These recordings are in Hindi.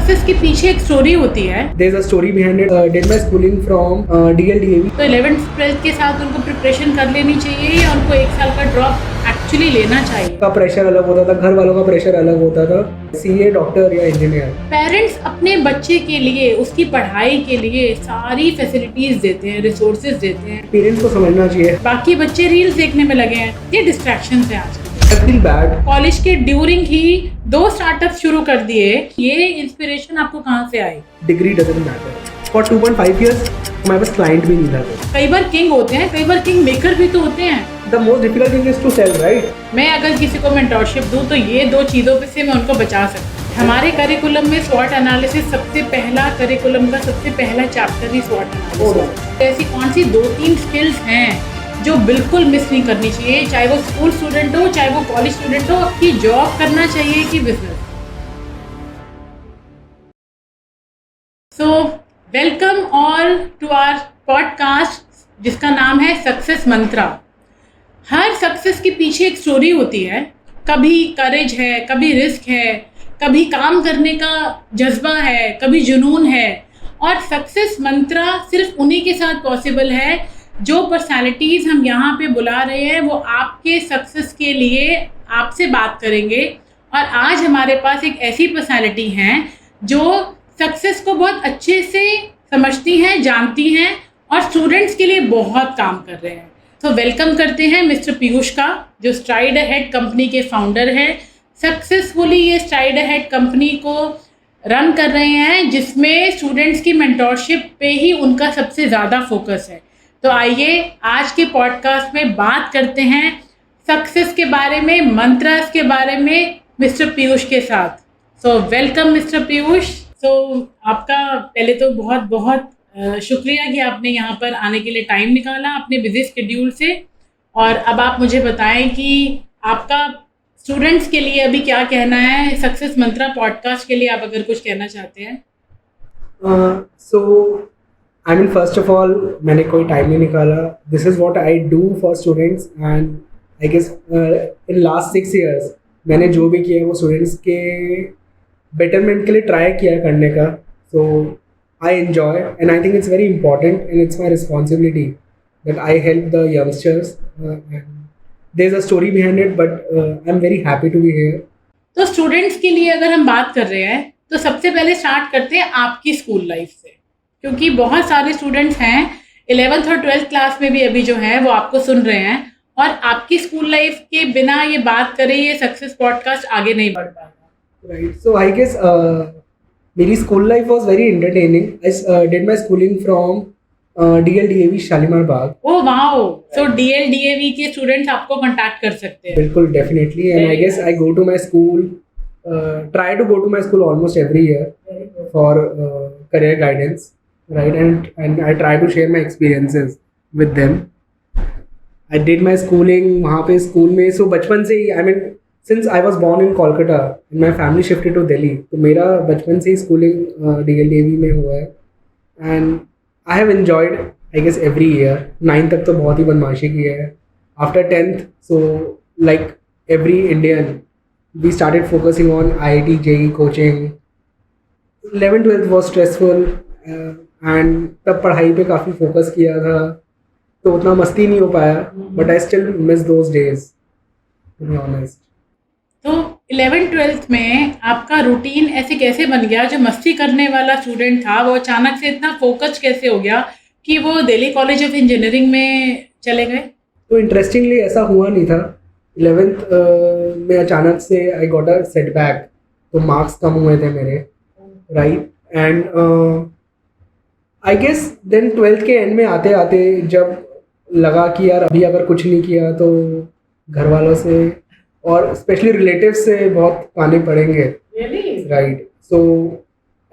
सक्सेस के पीछे एक स्टोरी होती है। There's a story behind it. Did my schooling from DLDAV. तो 11th 12th के साथ उनको प्रिपरेशन कर लेनी चाहिए या उनको एक साल का ड्रॉप एक्चुअली लेना चाहिए? का प्रेशर अलग होता था, घर वालों का प्रेशर अलग होता था, सीए, डॉक्टर या इंजीनियर। पेरेंट्स अपने बच्चे के लिए उसकी पढ़ाई के लिए सारी फैसिलिटीज देते हैं, रिसोर्सेज देते हैं। पेरेंट्स को समझना चाहिए। बाकी बच्चे रील्स देखने में लगे हैं, ये डिस्ट्रैक्शन है आज। I feel bad. कॉलेज के ड्यूरिंग ही 2 स्टार्टअप शुरू कर दिए। ये इंस्पिरेशन आपको कहाँ से आई? Degree doesn't matter. For 2.5 years हमारे पास क्लाइंट भी नहीं था। कई बार किंग होते हैं, कई बार किंग मेकर भी तो होते हैं। The most difficult thing is to sell, right? मैं अगर किसी को मेंटरशिप दूं तो ये 2 चीज़ों पे से मैं उनको बचा सकती हूँ। हमारे करिकुलम में स्वॉट एनालिसिस सबसे पहला, करिकुलम का सबसे पहला चैप्टर ही स्वॉट एनालिसिस। ऐसी कौन सी 2-3 स्किल्स हैं जो बिल्कुल मिस नहीं करनी चाहिए, चाहे वो स्कूल स्टूडेंट हो, चाहे वो कॉलेज स्टूडेंट हो, कि जॉब करना चाहिए कि business? So welcome all to our podcast जिसका नाम है सक्सेस मंत्रा। हर सक्सेस के पीछे एक स्टोरी होती है। कभी करेज है, कभी रिस्क है, कभी काम करने का जज्बा है, कभी जुनून है। और सक्सेस मंत्रा सिर्फ उन्हीं के साथ पॉसिबल है जो पर्सनालिटीज़ हम यहाँ पे बुला रहे हैं, वो आपके सक्सेस के लिए आपसे बात करेंगे। और आज हमारे पास एक ऐसी पर्सनालिटी हैं जो सक्सेस को बहुत अच्छे से समझती हैं, जानती हैं और स्टूडेंट्स के लिए बहुत काम कर रहे हैं। तो वेलकम करते हैं मिस्टर पीयूष का, जो स्ट्राइड अहेड कंपनी के फाउंडर हैं। सक्सेसफुली ये स्ट्राइड अहेड कंपनी को रन कर रहे हैं, जिसमें स्टूडेंट्स की मेंटोरशिप पे ही उनका सबसे ज़्यादा फोकस है। तो आइए आज के पॉडकास्ट में बात करते हैं सक्सेस के बारे में, मंत्रास के बारे में मिस्टर पीयूष के साथ। So welcome mister Piyush. So आपका पहले तो बहुत बहुत शुक्रिया कि आपने यहाँ पर आने के लिए टाइम निकाला अपने बिजी शेड्यूल से। और अब आप मुझे बताएं कि आपका स्टूडेंट्स के लिए अभी क्या कहना है सक्सेस मंत्रा पॉडकास्ट के लिए, आप अगर कुछ कहना चाहते हैं। I mean, first of all, मैंने कोई टाइम नहीं निकाला। This is what I do for students and I guess in last 6 years मैंने जो भी किया वो स्टूडेंट्स के betterment के लिए ट्राई किया करने का। So I enjoy and I think it's very important and it's my responsibility that I help the youngsters. And there's a story behind it, but I'm very happy to be here. तो स्टूडेंट्स के लिए अगर हम बात कर रहे हैं तो सबसे पहले स्टार्ट करते हैं आपकी स्कूल लाइफ से, क्योंकि बहुत सारे स्टूडेंट्स हैं 11th और 12th क्लास में भी अभी जो है वो आपको सुन रहे हैं, और आपकी स्कूल लाइफ के बिना ये बात करें ये सक्सेस पॉडकास्ट आगे नहीं बढ़ पाएगा। Right. So I guess मेरी school life was very entertaining. I did my schooling from DLDAV Shalimar Bagh. Oh wow! So DLDAV के स्टूडेंट्स आपको कांटेक्ट कर सकते हैं। बिल्कुल, definitely. And I guess I go to my school, try to go to my school almost every year for career guidance. Right, and I try to share my experiences with them. I did my schooling वहाँ पे स्कूल में। So बचपन से ही, I mean, since I was born in Kolkata and my family shifted to Delhi, तो मेरा बचपन से ही स्कूलिंग DLDAV में हुआ है and I have enjoyed, I guess, every year. 9th तक तो बहुत ही बदमाशी की है। After 10th, so like every Indian, we started focusing on IIT, JEE coaching. 11th 12th was stressful. And तब पढ़ाई पे काफ़ी फोकस किया था तो उतना मस्ती नहीं हो पाया, but I still miss those days to be honest. तो 11th 12th में आपका रूटीन ऐसे कैसे बन गया? जो मस्ती करने वाला स्टूडेंट था वो अचानक से इतना फोकस कैसे हो गया कि वो दिल्ली कॉलेज ऑफ इंजीनियरिंग में चले गए? तो इंटरेस्टिंगली ऐसा हुआ नहीं था। 11th में अचानक से आई गॉट अ सेटबैक, तो मार्क्स कम हुए थे मेरे, right. And I guess then 12th के एंड में आते आते जब लगा कि यार अभी अगर कुछ नहीं किया तो घर वालों से और स्पेशली रिलेटिव से बहुत ताने पड़ेंगे, right. So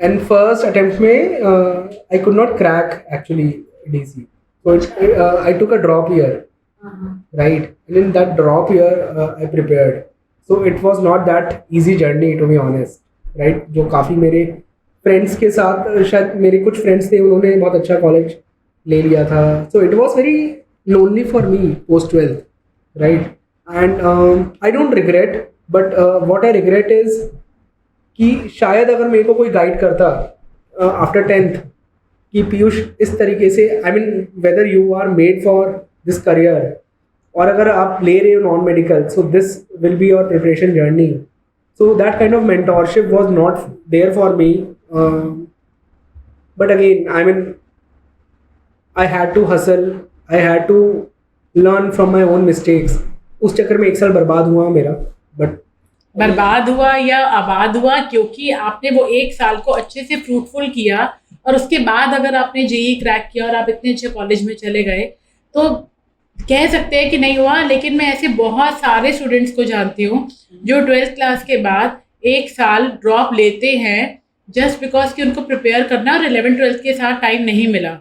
and first attempt में I could not crack actually DC, so I took a drop year, right, and in that drop year I prepared, so it was not that easy journey to be honest, right। जो काफ़ी मेरे फ्रेंड्स के साथ, शायद मेरे कुछ फ्रेंड्स थे उन्होंने बहुत अच्छा कॉलेज ले लिया था, so it was very lonely for me post 12th, right. And I don't regret, but what I regret is कि शायद अगर मेरे को कोई गाइड करता आफ्टर 10th कि पीयूष इस तरीके से, I mean whether you are made for this career, और अगर आप ले रहे हो non medical, so this will be your preparation journey. So that kind of mentorship was not there for me. But again I mean I had to hustle, I had to learn from my own mistakes. उस चक्कर में 1 साल बर्बाद हुआ मेरा. बट बर्बाद हुआ या आबाद हुआ, क्योंकि आपने वो 1 साल को अच्छे से फ्रूटफुल किया, और उसके बाद अगर आपने जेईई क्रैक किया और आप इतने अच्छे कॉलेज में चले गए, तो कह सकते हैं कि नहीं हुआ. लेकिन मैं ऐसे बहुत सारे स्टूडेंट्स को जानती हूँ जो 12th क्लास के बाद 1 साल ड्रॉप लेते हैं जस्ट बिकॉज कि उनको प्रिपेयर करना और 11th-12th के साथ टाइम नहीं मिला.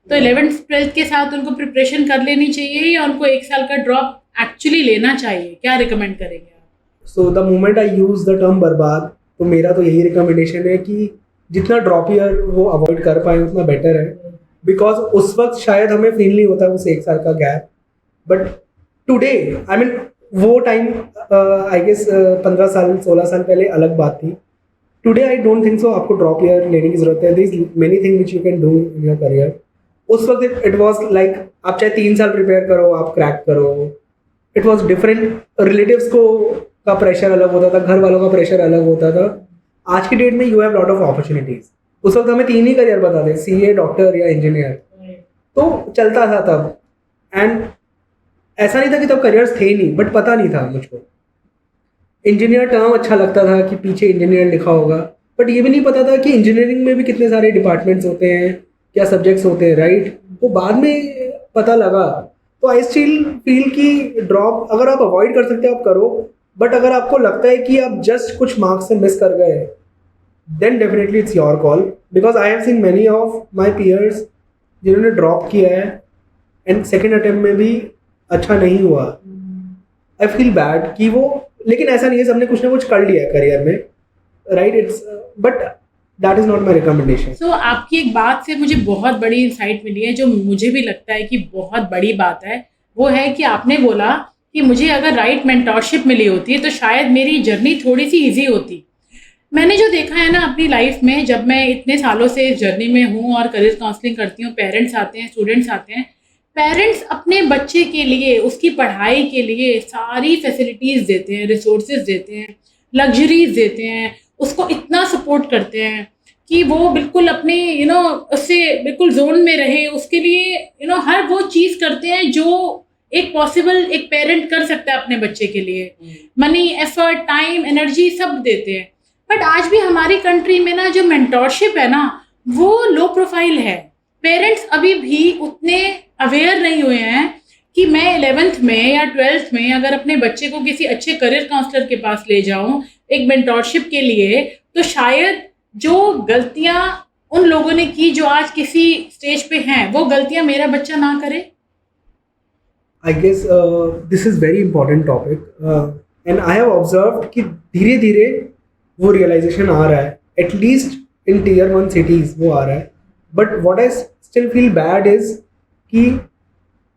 तो 11th-12th के साथ उनको प्रिपरेशन कर लेनी चाहिए या उनको 1 साल का ड्रॉप एक्चुअली लेना चाहिए? क्या रिकमेंड करेंगे आप? So the moment I use the term बर्बाद, तो मेरा तो यही रिकमेंडेशन है कि जितना ड्रॉप ईयर वो अवॉइड कर पाए उतना बेटर है. बिकॉज उस वक्त शायद हमें फील नहीं होता उस 1 साल का gap. But today I mean वो टाइम आई गेस 15 साल 16 साल पहले अलग बात थी. Today I don't think so आपको ड्रॉप ईयर लेने की जरूरत है. There is many thing which you can do in your career. उस वक्त इट वॉज लाइक आप चाहे 3 साल प्रिपेयर करो, आप क्रैक करो. It was different. रिलेटिव्स को का प्रेशर अलग होता था, घर वालों का प्रेशर अलग होता था. आज की डेट में you have lot of opportunities. उस वक्त हमें 3 ही करियर बता दें, सीए, डॉक्टर या इंजीनियर, तो चलता था तब. एंड ऐसा नहीं था कि तब करियर्स थे ही नहीं, बट पता नहीं था मुझको. इंजीनियर टर्म अच्छा लगता था कि पीछे इंजीनियर लिखा होगा, बट ये भी नहीं पता था कि इंजीनियरिंग में भी कितने सारे डिपार्टमेंट्स होते हैं, क्या सब्जेक्ट्स होते हैं, राइट. वो बाद में पता लगा. तो आई स्टिल फील कि ड्रॉप अगर आप अवॉइड कर सकते हो आप करो. बट अगर आपको लगता है कि आप जस्ट कुछ मार्क्स से मिस कर गए, then definitely it's your call. Because I have seen many of my peers जिन्होंने ड्रॉप किया है एंड सेकेंड अटेम्प्ट में भी अच्छा नहीं हुआ. आई फील बैड कि वो, लेकिन ऐसा नहीं है, सबने कुछ ना कुछ कर लिया है करियर में, right. It's but that is not my recommendation. So आपकी एक बात से मुझे बहुत बड़ी इंसाइट मिली है, जो मुझे भी लगता है कि बहुत बड़ी बात है. वो है कि आपने बोला कि मुझे अगर राइट मेंटोरशिप मिली होती है तो शायद मेरी जर्नी थोड़ी सी ईजी होती. मैंने जो देखा है ना अपनी लाइफ में, जब मैं इतने सालों से इस जर्नी में हूँ और करियर काउंसलिंग करती हूँ, पेरेंट्स आते हैं, स्टूडेंट्स आते हैं, पेरेंट्स अपने बच्चे के लिए, उसकी पढ़ाई के लिए सारी फैसिलिटीज़ देते हैं, रिसोर्सेज देते हैं, लग्जरीज देते हैं, उसको इतना सपोर्ट करते हैं कि वो बिल्कुल अपने उससे बिल्कुल जोन में रहे. उसके लिए हर वो चीज़ करते हैं जो एक पॉसिबल एक पेरेंट कर सकता है अपने बच्चे के लिए. मनी, एफर्ट, टाइम, एनर्जी सब देते हैं. बट आज भी हमारी कंट्री में ना जो मेंटोरशिप है ना, वो लो प्रोफाइल है. पेरेंट्स अभी भी उतने अवेयर नहीं हुए हैं कि मैं 11th में या 12th में अगर अपने बच्चे को किसी अच्छे करियर काउंसलर के पास ले जाऊं एक मेंटोरशिप के लिए, तो शायद जो गलतियां उन लोगों ने की जो आज किसी स्टेज पे हैं, वो गलतियां मेरा बच्चा ना करे. I guess this is very important topic and I have observed कि धीरे धीरे वो realization आ रहा है, at least in tier 1 cities वो आ रहा है. But what I still feel bad is कि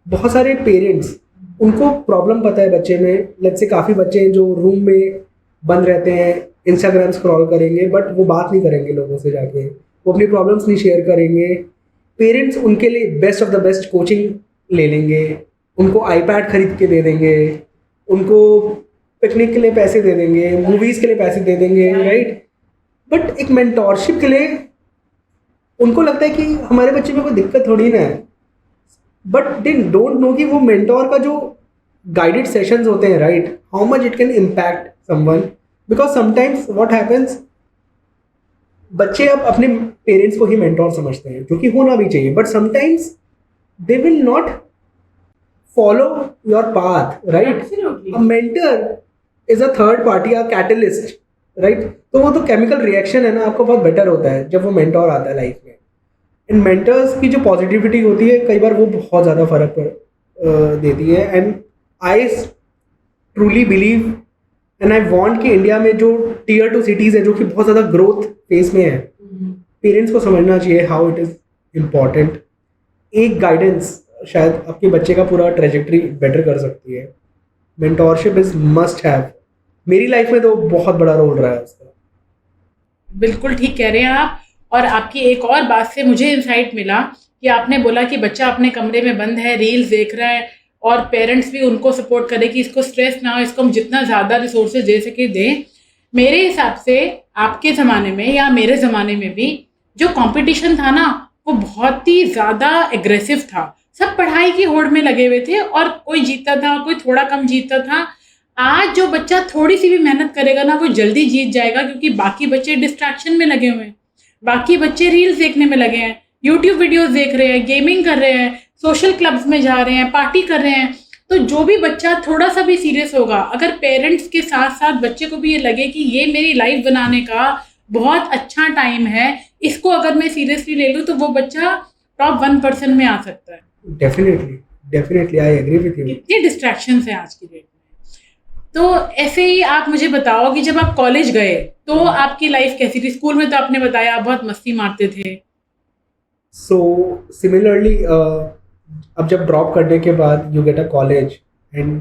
बहुत सारे पेरेंट्स, उनको प्रॉब्लम पता है बच्चे में. लेट्स से काफ़ी बच्चे हैं जो रूम में बंद रहते हैं, इंस्टाग्राम स्क्रॉल करेंगे, बट वो बात नहीं करेंगे लोगों से जाके, वो अपनी प्रॉब्लम्स नहीं शेयर करेंगे. पेरेंट्स उनके लिए best of the best coaching ले लेंगे, उनको आईपैड खरीद के दे देंगे, उनको पिकनिक के लिए पैसे दे देंगे, मूवीज़ के लिए पैसे दे देंगे, राइट. बट एक मेंटोरशिप के लिए उनको लगता है कि हमारे बच्चे में कोई दिक्कत थोड़ी ना है. बट दे डोंट नो कि वो मेंटोर का जो गाइडेड सेशंस होते हैं, right, how much it can impact someone. Because sometimes what happens, बच्चे अब अपने पेरेंट्स को ही मेंटोर समझते हैं, जो कि होना भी चाहिए. But sometimes they will not follow your path, right? Absolutely. A mentor is a third party, a catalyst, right? तो वो तो केमिकल रिएक्शन है ना, आपको बहुत बेटर होता है जब वो मेंटोर आता है लाइफ में. इन मेंटर्स की जो पॉजिटिविटी होती है, कई बार वो बहुत ज़्यादा फर्क देती है. And I truly believe and I want कि इंडिया में जो टीयर 2 सिटीज़ है जो कि बहुत ज़्यादा ग्रोथ फेज में है, पेरेंट्स को समझना चाहिए हाउ इट इज़ इम्पॉर्टेंट. एक गाइडेंस शायद आपके बच्चे का पूरा ट्रेजेक्ट्री बेटर कर सकती है. Mentorship is must have. मेरी लाइफ में तो बहुत बड़ा रोल रहा है उसका. बिल्कुल ठीक कह रहे हैं आप। और आपकी एक और बात से मुझे इंसाइट मिला कि आपने बोला कि बच्चा अपने कमरे में बंद है, रील्स देख रहा है, और पेरेंट्स भी उनको सपोर्ट करें कि इसको स्ट्रेस ना हो, इसको हम जितना ज़्यादा रिसोर्सेज दे सके दें। मेरे हिसाब से आपके ज़माने में या मेरे ज़माने में भी जो कंपटीशन था ना, वो बहुत ही ज़्यादा एग्रेसिव था। सब पढ़ाई की होड़ में लगे हुए थे और कोई जीतता था, कोई थोड़ा कम जीतता था। आज जो बच्चा थोड़ी सी भी मेहनत करेगा ना, वो जल्दी जीत जाएगा, क्योंकि बाकी बच्चे डिस्ट्रैक्शन में लगे हुए हैं, बाकी बच्चे रील्स देखने में लगे हैं, यूट्यूब वीडियोस देख रहे हैं, गेमिंग कर रहे हैं, सोशल क्लब्स में जा रहे हैं, पार्टी कर रहे हैं। तो जो भी बच्चा थोड़ा सा भी सीरियस होगा, अगर पेरेंट्स के साथ साथ बच्चे को भी ये लगे कि ये मेरी लाइफ बनाने का बहुत अच्छा टाइम है, इसको अगर मैं सीरियसली ले लूँ, तो वो बच्चा टॉप 1% में आ सकता है। Definitely I agree with you. कितने डिस्ट्रैक्शंस हैं आज की डेट में। तो ऐसे ही आप मुझे बताओ कि जब आप कॉलेज गए तो आपकी लाइफ कैसी थी? स्कूल में तो आपने बताया आप बहुत मस्ती मारते थे। सो सिमिलरली अब जब ड्रॉप करने के बाद you get a college and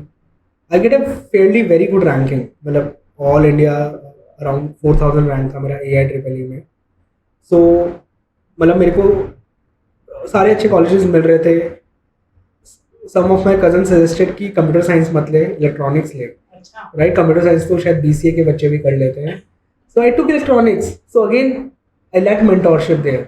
I get a fairly very good ranking, मतलब ऑल इंडिया अराउंड 4000 रैंक था मेरा AIEEE में। सो मतलब मेरे को सारे अच्छे कॉलेजेस मिल रहे थे। सम ऑफ माई कजन सजेस्टेड कि कंप्यूटर साइंस मत ले, इलेक्ट्रॉनिक्स ले। अच्छा। राइट, कंप्यूटर साइंस तो शायद BCA के बच्चे भी कर लेते हैं। So I took electronics. So again I lack mentorship there,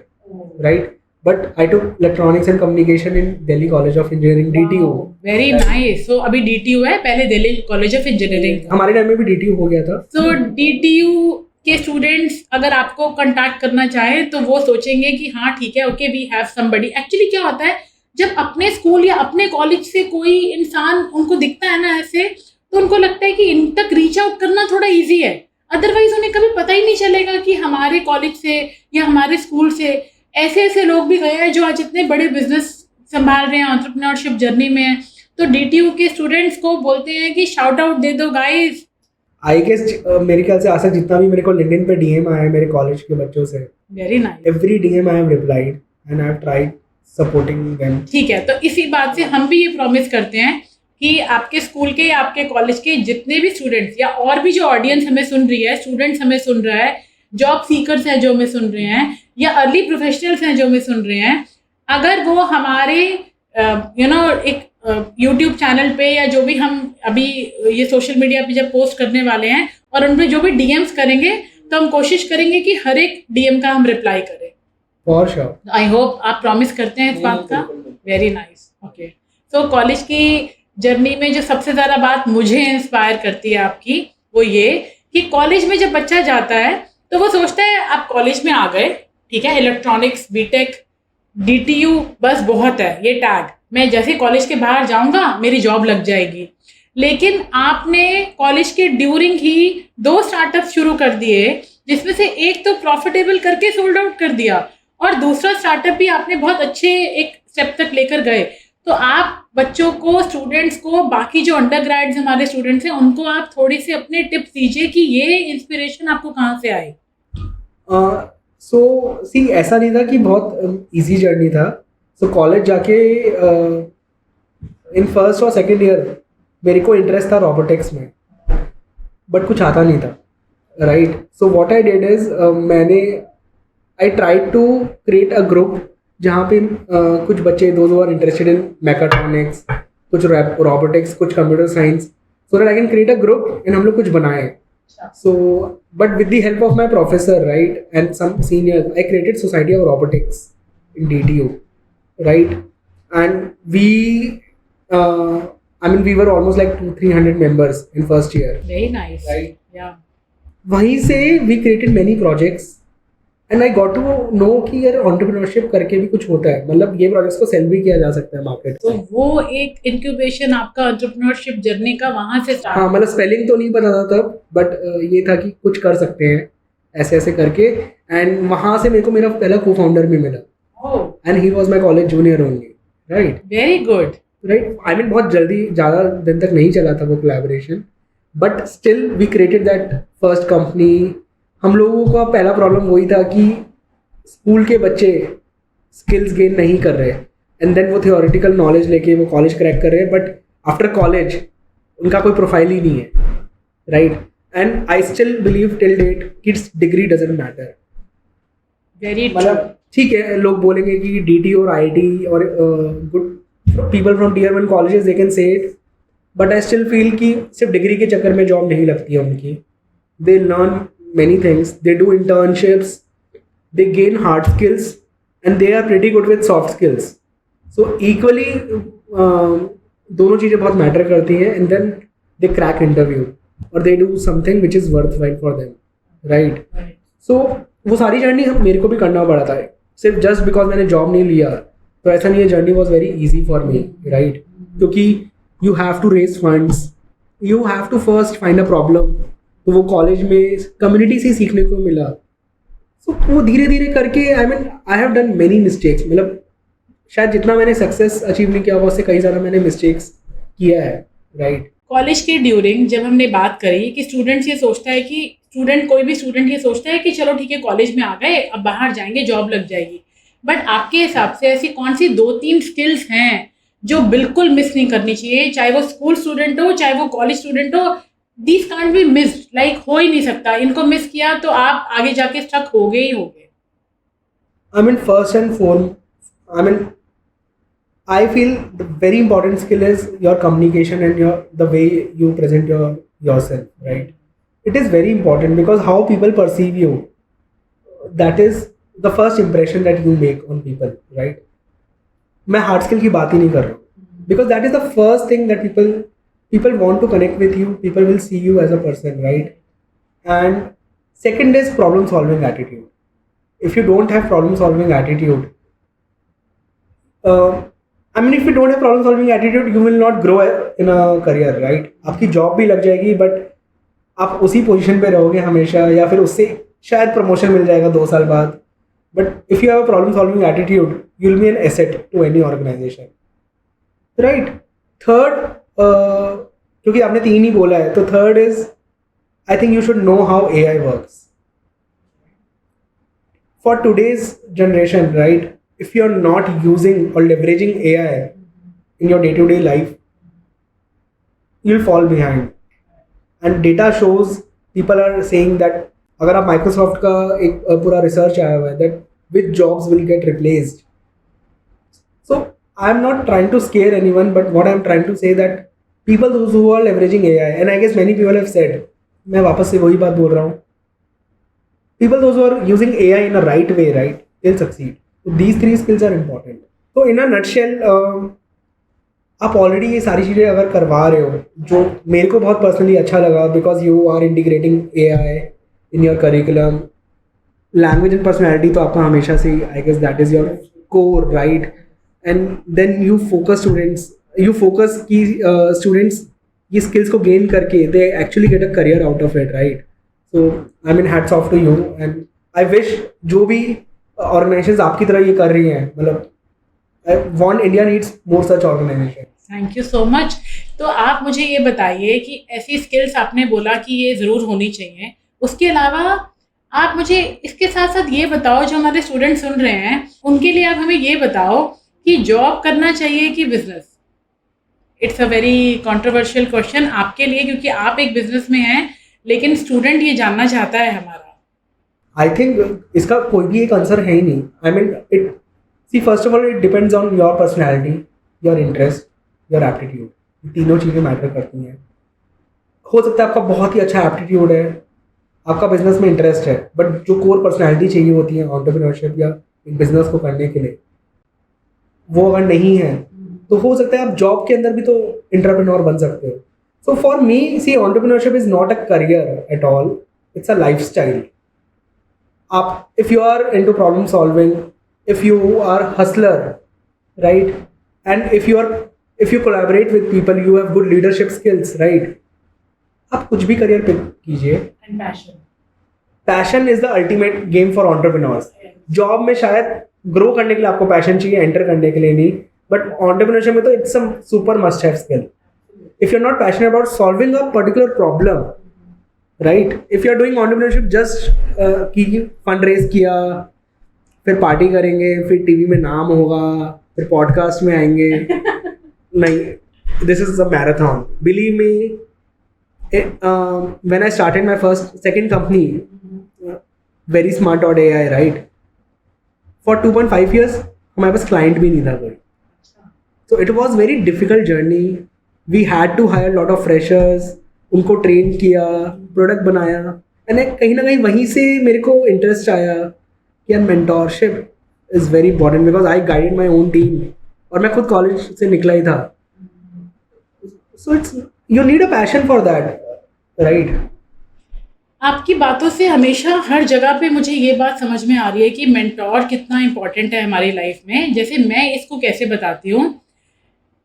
right, but I took electronics and communication in Delhi college of engineering, DTU। Very nice. So अभी DTU है, पहले दिल्ली कॉलेज ऑफ इंजीनियरिंग। हमारे टाइम में भी DTU हो गया था। सो DTU के स्टूडेंट्स अगर आपको कांटेक्ट करना चाहे तो वो सोचेंगे कि हाँ ठीक है, okay, we have somebody. Actually क्या होता है, जब अपने स्कूल या अपने कॉलेज से कोई इंसान उनको दिखता है ना ऐसे, तो उनको लगता है कि इन तक रीच आउट करना थोड़ा इजी है। अदरवाइज उन्हें कभी पता ही नहीं चलेगा कि हमारे कॉलेज से या हमारे स्कूल से ऐसे ऐसे लोग भी गए हैं जो आज इतने बड़े बिजनेस संभाल रहे हैं, एंटरप्रेन्योरशिप जर्नी में है। तो DTU के स्टूडेंट्स को बोलते हैं कि शाउट आउट दे दो गाइस। आई गेस मेरे ख्याल से आज तक जितना भी मेरे को लिंक्डइन पे DM आया है मेरे कॉलेज के बच्चों से, very nice, every DM I have replied and I have tried supporting them. ठीक है, तो इसी बात से हम भी ये प्रॉमिस करते हैं कि आपके स्कूल के या आपके कॉलेज के जितने भी स्टूडेंट्स या और भी जो ऑडियंस हमें सुन रही है, स्टूडेंट्स हमें सुन रहा है, जॉब सीकर्स हैं जो हमें सुन रहे हैं, या अर्ली प्रोफेशनल्स हैं जो हमें सुन रहे हैं, अगर वो हमारे एक यूट्यूब चैनल पे या जो भी हम अभी ये सोशल मीडिया पे जब पोस्ट करने वाले हैं और उन पे जो भी DMs करेंगे, तो हम कोशिश करेंगे कि हर एक DM का हम रिप्लाई करें। For sure. आई होप आप प्रॉमिस करते हैं इस बात का। Very nice. ओके, तो कॉलेज की जर्नी में जो सबसे ज़्यादा बात मुझे इंस्पायर करती है आपकी, वो ये कि कॉलेज में जब बच्चा जाता है तो वो सोचता है आप कॉलेज में आ गए, ठीक है, इलेक्ट्रॉनिक्स, BTech, DTU बस बहुत है, ये टैग, मैं जैसे कॉलेज के बाहर जाऊंगा मेरी जॉब लग जाएगी। लेकिन आपने कॉलेज के ड्यूरिंग ही 2 स्टार्टअप शुरू कर दिए, जिसमें से एक तो प्रॉफिटेबल करके सोल्ड आउट कर दिया और दूसरा स्टार्टअप भी आपने बहुत अच्छे एक स्टेप तक लेकर गए। तो आप बच्चों को, स्टूडेंट्स को, बाकी जो अंडर ग्रेड्स हमारे स्टूडेंट्स हैं, उनको आप थोड़ी सी अपने टिप्स दीजिए कि ये इंस्पिरेशन आपको कहाँ से आई? सो सी ऐसा नहीं था कि बहुत इजी जर्नी था। सो कॉलेज जाके इन फर्स्ट और सेकेंड ईयर मेरे को इंटरेस्ट था रोबोटिक्स में, बट कुछ आता नहीं था, right. So what I did is I tried to create a group जहाँ पे कुछ बच्चे, those who are interested in mechatronics, कुछ रोबोटिक्स, कुछ computer science, so that I can create a group and हम लोग कुछ बनाए। So, but with the help of my professor, right, and some seniors, I created Society of Robotics in DTU, right, and we we were almost like 200-300 members in first year. Very nice. Right. Yeah. वहीं से we created many projects and I got to know कि यार entrepreneurship करके भी कुछ होता है, मतलब ये प्रोजेक्ट्स को सेल भी किया जा सकता है मार्केट। तो वो एक इंक्यूबेशन आपका एंटरप्रेन्योरशिप जर्नी का वहाँ से स्टार्ट। हाँ, मतलब स्पेलिंग तो नहीं पता था तब, बट ये था कि कुछ कर सकते हैं ऐसे ऐसे करके, एंड वहाँ से मेरे को मेरा पहला को फाउंडर भी मिला, and he was my college junior only, right. Very good, right. I mean बहुत जल्दी, ज़्यादा दिन तक नहीं चला था वो collaboration, but still we created that first company. हम लोगों का पहला प्रॉब्लम वही था कि स्कूल के बच्चे स्किल्स गेन नहीं कर रहे, एंड देन वो थियोरेटिकल नॉलेज लेके वो कॉलेज क्रैक कर रहे हैं, बट आफ्टर कॉलेज उनका कोई प्रोफाइल ही नहीं है, right. and I still believe till date kids degree doesn't matter. Very मतलब ठीक है, लोग बोलेंगे कि DT और IT और good people from Tier 1 colleges they can say it, but I still feel कि सिर्फ डिग्री के चक्कर में जॉब नहीं लगती है उनकी. They learn many things, they do internships, they gain hard skills, and they are pretty good with soft skills. So equally दोनों चीज़ें बहुत मैटर करती हैं, and then they crack interview or they do something which is worthwhile for them, right? So वो सारी जर्नी हम मेरे को भी करना पड़ा था. सिर्फ जस्ट बिकॉज मैंने जॉब नहीं लिया तो ऐसा नहीं है. Journey was very easy for me, right? क्योंकि you have to raise funds, you have to first find a problem. तो वो कॉलेज में कम्युनिटी से सीखने को मिला. सो वो धीरे धीरे करके I have done many mistakes. मतलब शायद जितना मैंने सक्सेस अचीव नहीं किया हुआ उससे कई ज़्यादा मैंने मिस्टेक्स किया है, राइट? कॉलेज के ड्यूरिंग जब हमने बात करी कि स्टूडेंट्स ये सोचता है कि कोई भी स्टूडेंट ये सोचता है कि चलो ठीक है कॉलेज में आ गए, अब बाहर जाएंगे जॉब लग जाएगी. बट आपके हिसाब से ऐसी कौन सी 2-3 स्किल्स हैं जो बिल्कुल मिस नहीं करनी चाहिए, चाहे वो स्कूल स्टूडेंट हो चाहे वो कॉलेज स्टूडेंट हो? These can't be missed, like हो ही नहीं सकता. इनको मिस किया तो आप आगे जाके स्टक हो गए ही होगे. First and foremost, I feel the very important skill is your communication and the way you present yourself, right? It is very important because how people perceive you, that is the first impression that you make on people, right? मैं हार्ड स्किल की बात ही नहीं कर रहा हूँ because that is the first thing that people want to connect with you. People will see you as a person, right? And second is problem solving attitude. If you don't have problem solving attitude, if you don't have problem solving attitude, you will not grow in a career, right? आपकी जॉब भी लग जाएगी बट आप उसी पोजीशन पे रहोगे हमेशा, या फिर उससे शायद प्रमोशन मिल जाएगा 2 साल बाद. But if you have a problem solving attitude, you will be an asset to any organization, right? Third, क्योंकि आपने 3 ही बोला है, तो third is I think you should know how AI works. For today's generation, right? If you're not using or leveraging AI in your day-to-day life, you'll fall behind. And data shows, people are saying that अगर आप Microsoft का एक पूरा रिसर्च आया हुआ है that which jobs will get replaced. So I'm not trying to scare anyone, but what I'm trying to say that people who are leveraging AI, and I guess many people have said, मैं वापस से वही बात बोल रहा हूँ, people who are using AI in a right way, right, they'll succeed. So these 3 skills are important. So in a nutshell, आप ऑलरेडी ये सारी चीज़ें अगर करवा रहे हो, जो मेरे को बहुत पर्सनली अच्छा लगा because you are integrating AI in your curriculum. Language and personality तो आपका हमेशा से, I guess that is your core, right? And then you focus की स्टूडेंट्स ये स्किल्स को गेन करके they actually get a career out of it, right? So hats off to you, and I wish जो भी ऑर्गेनाइजेशंस आपकी तरह ये कर रही हैं, मतलब I want India needs more such organization. Thank you so much. तो आप मुझे ये बताइए कि ऐसी स्किल्स आपने बोला कि ये ज़रूर होनी चाहिए, उसके अलावा आप मुझे इसके साथ साथ ये बताओ, जो हमारे स्टूडेंट सुन रहे हैं उनके लिए आप हमें ये बताओ कि जॉब करना चाहिए कि business? It's a very controversial question आपके लिए, क्योंकि आप एक बिजनेस में हैं, लेकिन स्टूडेंट ये जानना चाहता है हमारा. आई थिंक इसका कोई भी एक आंसर है ही नहीं. First of all it depends on your personality, your interest, your aptitude. तीनों चीज़ें मैटर करती हैं. हो सकता है आपका बहुत ही अच्छा एप्टीट्यूड है, आपका बिजनेस में इंटरेस्ट है, बट जो कोर पर्सनैलिटी चाहिए होती है एंटरप्रेन्योरशिप या एक बिजनेस को करने के लिए, वो अगर नहीं है तो हो सकता है आप जॉब के अंदर भी तो एंटरप्रेन्योर बन सकते हो. So for me, see, entrepreneurship is not a career at all, it's a lifestyle. आप, if you are into problem solving, if you are hustler, right, and if you collaborate with people, you have good leadership skills, right, आप कुछ भी करियर पिक कीजिए. And passion is the ultimate game for entrepreneurs. Job में शायद ग्रो करने के लिए आपको पैशन चाहिए, एंटर करने के लिए नहीं, बट एंटरप्रेन्योरशिप में तो it's a super must have skill. If you are not passionate about solving a particular problem, right, if you are doing entrepreneurship just कि फंड रेज किया, फिर पार्टी करेंगे, फिर टीवी में नाम होगा, फिर पॉडकास्ट में आएंगे, नहीं, this is a marathon. Believe me, when I started my second company, very smart.ai, right? For 2.5 years, हमारे पास client भी नहीं था कोई. So it was very difficult journey. We had to hire a lot of freshers. उनको train किया, product बनाया. And कहीं ना कहीं वहीं से मेरे को interest आया कि यार mentorship is very important because I guided my own team. और मैं खुद college से निकला ही था. So you need a passion for that, right? आपकी बातों से हमेशा हर जगह पे मुझे ये बात समझ में आ रही है कि मेंटोर कितना इम्पोर्टेंट है हमारी लाइफ में. जैसे मैं इसको कैसे बताती हूँ,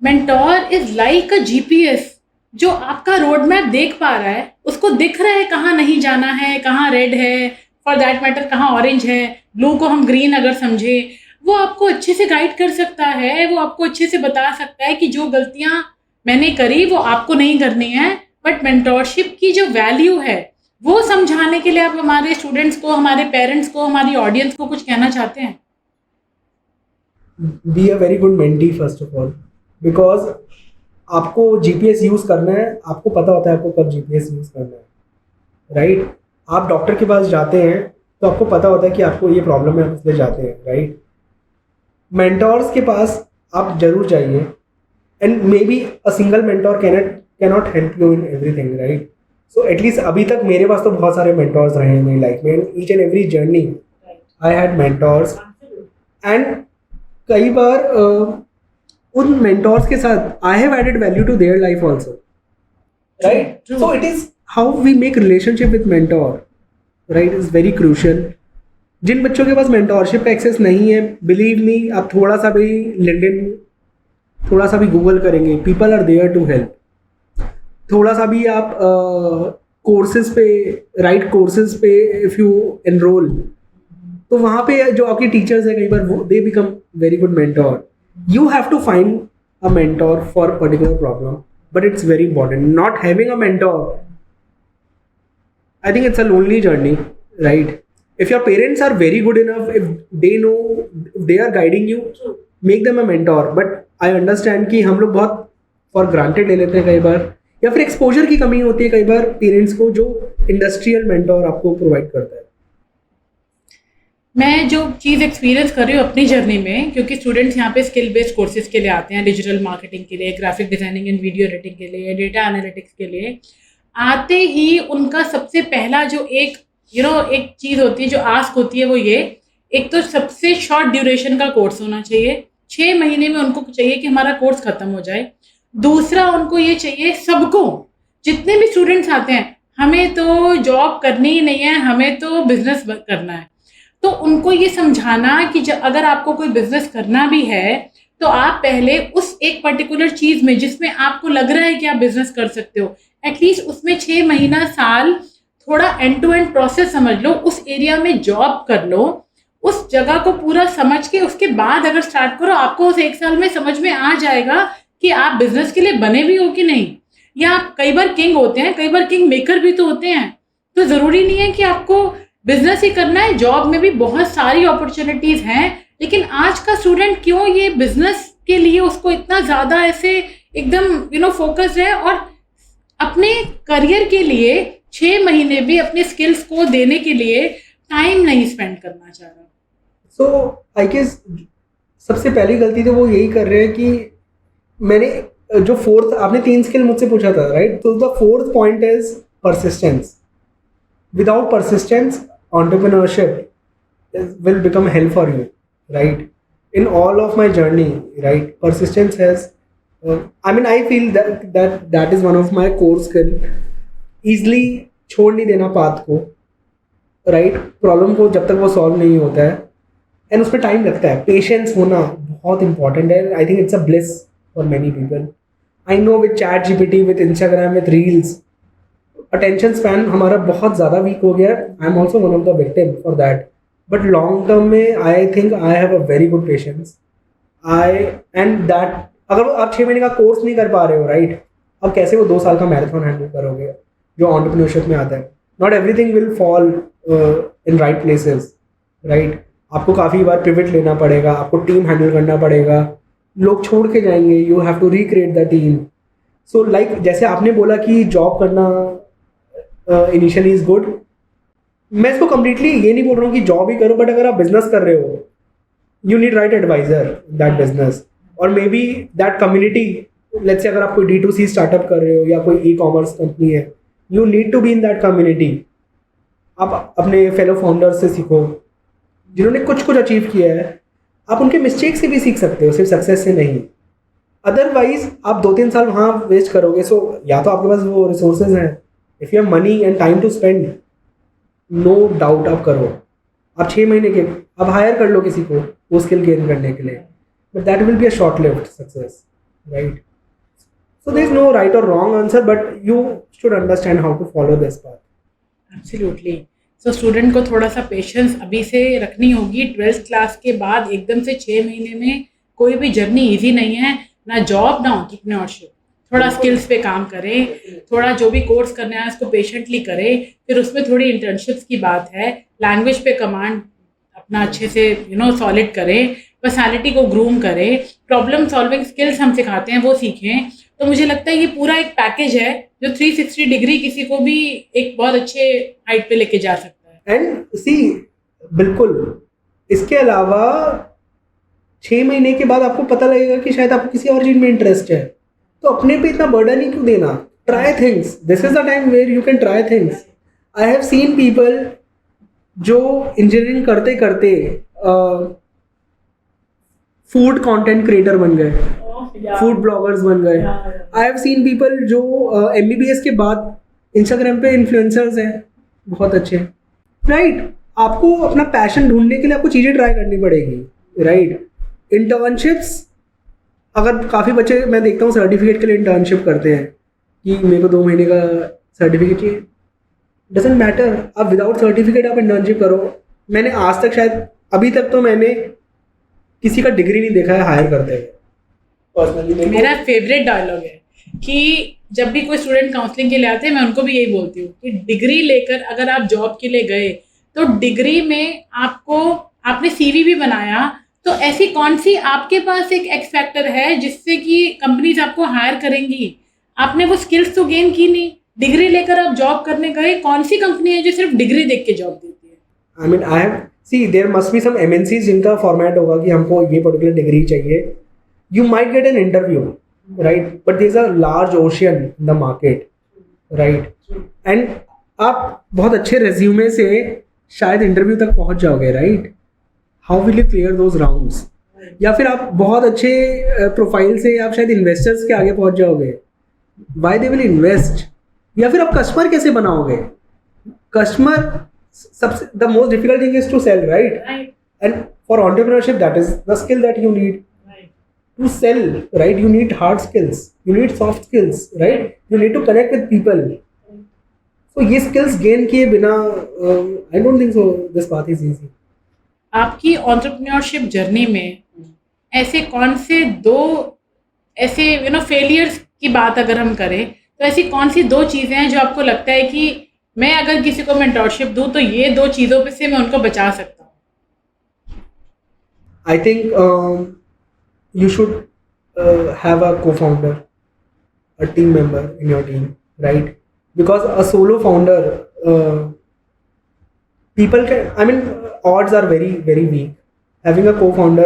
mentor is like a GPS जो आपका रोड मैप देख पा रहा है, उसको दिख रहा है कहाँ नहीं जाना है, कहाँ रेड है, फॉर दैट मैटर कहाँ ऑरेंज है, ब्लू को हम ग्रीन अगर समझे, वो आपको अच्छे से गाइड कर सकता है. वो आपको अच्छे से बता सकता है कि जो गलतियाँ मैंने करी वो आपको नहीं करनी है. बट मेंटोरशिप की जो वैल्यू है वो समझाने के लिए आप हमारे स्टूडेंट्स को, हमारे पेरेंट्स को, हमारी ऑडियंस को कुछ कहना चाहते हैं? Be a very good mentee first of all, because आपको GPS यूज़ करना है, आपको पता होता है आपको कब GPS यूज़ करना है, राइट? आप डॉक्टर के पास जाते हैं तो आपको पता होता है कि आपको ये प्रॉब्लम है, इसलिए जाते हैं, राइट? मेंटोर्स के पास आप जरूर जाइए, and may be a single mentor cannot help you in everything, right? So at least अभी तक मेरे पास तो बहुत सारे मेंटोर्स रहे हैं मेरी लाइफ में. Each and every journey I had mentors, and कई बार उन मेंटोर्स के साथ I have added value to their life also, right? So it is how we make relationship with mentor, right, is very crucial. जिन बच्चों के पास मेंटोरशिप का एक्सेस नहीं है, बिलीव मी, आप थोड़ा सा भी लिंक्डइन, थोड़ा सा भी गूगल करेंगे, people are there to help. थोड़ा सा भी आप कोर्सेज पे, राइट कोर्सेज पे इफ़ यू एनरोल, तो वहाँ पे जो आपके टीचर्स हैं कई बार वो they become very good mentor. You have to find a mentor for particular problem, but it's very important. Not having a mentor, I think it's a lonely journey, right? If your parents are very good enough, if they know, if they are guiding you, make them a mentor. But I understand कि हम लोग बहुत for granted ले लेते हैं कई बार, या फिर एक्सपोजर की कमी होती है कई बार पेरेंट्स को, जो इंडस्ट्रियल मेंटोर आपको प्रोवाइड करता है. मैं जो चीज़ एक्सपीरियंस कर रही हूँ अपनी जर्नी में, क्योंकि स्टूडेंट्स यहाँ पे स्किल बेस्ड कोर्सेज के लिए आते हैं, डिजिटल मार्केटिंग के लिए, graphic designing and video editing के लिए, डेटा एनालिटिक्स के लिए, आते ही उनका सबसे पहला जो एक एक चीज़ होती है, जो आस्क होती है, वो ये, एक तो सबसे शॉर्ट ड्यूरेशन का कोर्स होना चाहिए, 6 महीने में उनको चाहिए कि हमारा कोर्स खत्म हो जाए. दूसरा, उनको ये चाहिए, सबको, जितने भी स्टूडेंट्स आते हैं, हमें तो जॉब करनी ही नहीं है, हमें तो बिजनेस करना है. तो उनको ये समझाना कि अगर आपको कोई बिजनेस करना भी है तो आप पहले उस एक पर्टिकुलर चीज़ में जिसमें आपको लग रहा है कि आप बिजनेस कर सकते हो, एटलीस्ट उसमें 6 महीना, साल, थोड़ा एंड टू एंड प्रोसेस समझ लो, उस एरिया में जॉब कर लो, उस जगह को पूरा समझ के उसके बाद अगर स्टार्ट करो, आपको उस 1 साल में समझ में आ जाएगा कि आप बिजनेस के लिए बने भी हो कि नहीं. या आप कई बार किंग होते हैं, कई बार किंग मेकर भी तो होते हैं. तो ज़रूरी नहीं है कि आपको बिजनेस ही करना है, जॉब में भी बहुत सारी अपॉर्चुनिटीज़ हैं. लेकिन आज का स्टूडेंट क्यों ये बिजनेस के लिए उसको इतना ज़्यादा ऐसे एकदम फोकस है, और अपने करियर के लिए 6 महीने भी अपने स्किल्स को देने के लिए टाइम नहीं स्पेंड करना चाह रहा. सो आई गेस सबसे पहली गलती तो वो यही कर रहे हैं कि मैंने जो फोर्थ, आपने 3 स्किल मुझसे पूछा था, राइट? तो the fourth point is persistence. Without persistence entrepreneurship will become hell for you, right? In all of my journey, right, persistence has I feel that is one of my core skill. easily छोड़ नहीं देना पाथ को, राइट? प्रॉब्लम को जब तक वो सॉल्व नहीं होता है, एंड उस पर टाइम लगता है. पेशेंस होना बहुत इंपॉर्टेंट है. I think it's a bliss for many people. I know with chat G P T, with Instagram, with reels, attention span हमारा बहुत ज़्यादा वीक हो गया. I am also one of the victim for that. But long term में I think I have a very good patience. And that अगर आप 6 महीने का कोर्स नहीं कर पा रहे हो, राइट, अब कैसे वो 2 साल का मैराथन हैंडल करोगे जो एंटरप्रेन्योरशिप में आता है? Not everything will fall in right places, right? आपको काफ़ी बार पिवट लेना पड़ेगा, आपको टीम हैंडल करना पड़ेगा, लोग छोड़ के जाएंगे, you have to recreate the team. So like जैसे आपने बोला कि जॉब करना इनिशियली इज गुड, मैं इसको कम्प्लीटली ये नहीं बोल रहा हूँ कि जॉब ही करो, बट अगर आप बिजनेस कर रहे हो, you need right advisor that business, और may be that community. Let's say अगर आप कोई D2C स्टार्टअप कर रहे हो या कोई ई-कॉमर्स कंपनी है, you need to be in that community. आप अपने फेलो फाउंडर्स से सीखो जिन्होंने कुछ कुछ अचीव किया है, आप उनके मिस्टेक से भी सीख सकते हो, सिर्फ सक्सेस से नहीं। अदरवाइज आप 2-3 साल वहाँ वेस्ट करोगे। सो या तो आपके पास वो रिसोर्सेज हैं, if you have money and time to spend, no doubt आप करो। आप 6 महीने के आप हायर कर लो किसी को वो स्किल गेन करने के लिए, but that will be a short lived success, right? So there is no right और wrong answer, but you should understand how to follow this path. Absolutely. So student को थोड़ा सा पेशेंस अभी से रखनी होगी। 12th क्लास के बाद एकदम से 6 महीने में कोई भी जर्नी इजी नहीं है, ना जॉब ना एंटरप्रेन्योरशिप। थोड़ा स्किल्स पे काम करें, थोड़ा जो भी कोर्स करना है उसको पेशेंटली करें, फिर उसमें थोड़ी इंटर्नशिप्स की बात है, लैंग्वेज पे कमांड अपना अच्छे से सॉलिड करें, पर्सनालिटी को ग्रूम करें, प्रॉब्लम सॉल्विंग स्किल्स हम सिखाते हैं वो सीखें। तो मुझे लगता है ये पूरा एक पैकेज है जो 360 डिग्री किसी को भी एक बहुत अच्छे हाइट पे लेके जा सकता है। एंड सी बिल्कुल, इसके अलावा 6 महीने के बाद आपको पता लगेगा कि शायद आपको किसी और चीज में इंटरेस्ट है, तो अपने पे इतना बर्डन ही क्यों देना? Try things, this is the time where you can try things. I have seen people जो इंजीनियरिंग करते करते फूड कंटेंट क्रिएटर बन गए, फूड ब्लॉगर्स बन गए। आई हैव सीन पीपल जो MBBS के बाद इंस्टाग्राम पे इन्फ्लुएंसर्स हैं बहुत अच्छे, राइट? आपको अपना पैशन ढूंढने के लिए आपको चीज़ें ट्राई करनी पड़ेगी, राइट? इंटर्नशिप्स, अगर काफ़ी बच्चे मैं देखता हूँ सर्टिफिकेट के लिए इंटर्नशिप करते हैं कि मेरे को 2 महीने का सर्टिफिकेट चाहिए, डजेंट मैटर, आप विदाउट सर्टिफिकेट आप इंटर्नशिप करो। मैंने आज तक शायद अभी तक तो मैंने किसी का डिग्री नहीं देखा है हायर करते हुए पर्सनली। मेरा फेवरेट डायलॉग है कि जब भी कोई स्टूडेंट काउंसलिंग के लिए आते हैं मैं उनको भी यही बोलती हूँ कि डिग्री लेकर अगर आप जॉब के लिए गए तो डिग्री में आपने CV भी बनाया, तो ऐसी कौन सी आपके पास एक एक्स फैक्टर है जिससे कि कंपनीज आपको हायर करेंगी? आपने वो स्किल्स तो गेन की नहीं, डिग्री लेकर आप जॉब करने गए, कौन सी कंपनी है जो सिर्फ डिग्री देख के जॉब देती है? I mean I have see there must be some MNCs जिनका फॉर्मेट होगा कि हमको ये पर्टिकुलर डिग्री चाहिए। You might get an interview, right, but there is a large ocean in the market, right? And आप बहुत अच्छे रेज्यूमे से शायद इंटरव्यू तक पहुंच जाओगे, right? How will you clear those rounds? या फिर आप बहुत अच्छे प्रोफाइल से आप शायद इन्वेस्टर्स के आगे पहुंच जाओगे, व्हाई दे विल इन्वेस्ट? या फिर आप कस्टमर कैसे बनाओगे? कस्टमर सबसे the most difficult thing is to sell, right? And for entrepreneurship that is the skill that you need to sell, right? You need hard skills, you need soft skills, right? You need to connect with people. So ये skills gain किए बिना I don't think so this path is easy. आपकी एंटरप्रेन्योरशिप जर्नी में ऐसे कौन से 2 ऐसे फेलियर्स की बात अगर हम करें तो ऐसी कौन सी 2 चीज़ें हैं जो आपको लगता है कि मैं अगर किसी को मेंटरशिप दूं तो ये 2 चीज़ों पे से मैं उनको बचा सकता हूँ? I think you should have a co-founder, a team member in your team, right? Because a solo founder, people can, I mean, odds are very, very weak. Having a co-founder